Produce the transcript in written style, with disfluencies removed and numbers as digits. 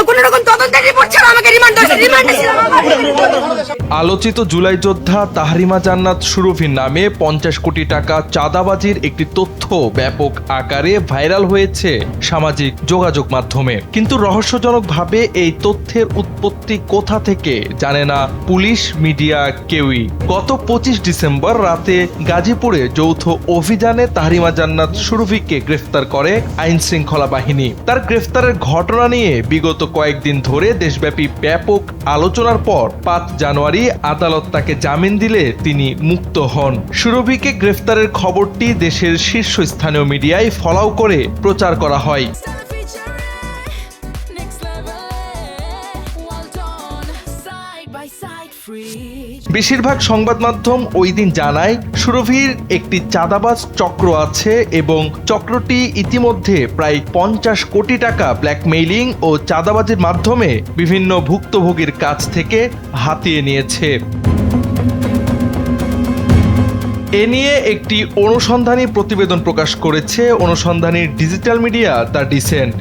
কোনো রকম তদন্তের রিপোর্ট ছাড়া আমাকে রিমান্ডে ছিলাম। আলোচিত জুলাই যোদ্ধা তাহরিমা জান্নাত সুরভির নামে 50 কোটি টাকা চাঁদাবাজির একটি তথ্য ব্যাপক আকারে ভাইরাল হয়েছে সামাজিক যোগাযোগ মাধ্যমে। কিন্তু রহস্যজনকভাবে এই তথ্যের উৎপত্তি কোথা থেকে জানে না পুলিশ, মিডিয়া, কেউই। গত 25 ডিসেম্বর রাতে গাজীপুরে যৌথ অভিযানে তাহরিমা জান্নাত সুরভিকে গ্রেফতার করে আইন শৃঙ্খলা বাহিনী। তার গ্রেফতারের ঘটনা নিয়ে বিগত কয়েকদিন ধরে দেশব্যাপী ব্যাপক আলোচনার পর 5 জানুয়ারি আদালত তাকে জামিন দিলে তিনি মুক্ত হন। সুরভিকে গ্রেফতারের খবরটি দেশের শীর্ষস্থানীয় মিডিয়ায় ফলাও করে প্রচার করা হয়। বেশিরভাগ সংবাদ মাধ্যম ওই দিন জানায় সুরভির একটি চাঁদাবাজ চক্র আছে এবং চক্রটি ইতিমধ্যে প্রায় 50 কোটি টাকা ব্ল্যাকমেইলিং ও চাঁদাবাজির মাধ্যমে বিভিন্ন ভুক্তভোগীর কাছ থেকে হাতিয়ে নিয়েছে। এ নিয়ে একটি অনুসন্ধানী প্রতিবেদন প্রকাশ করেছে অনুসন্ধানী ডিজিটাল মিডিয়া দ্য ডিসেন্ট।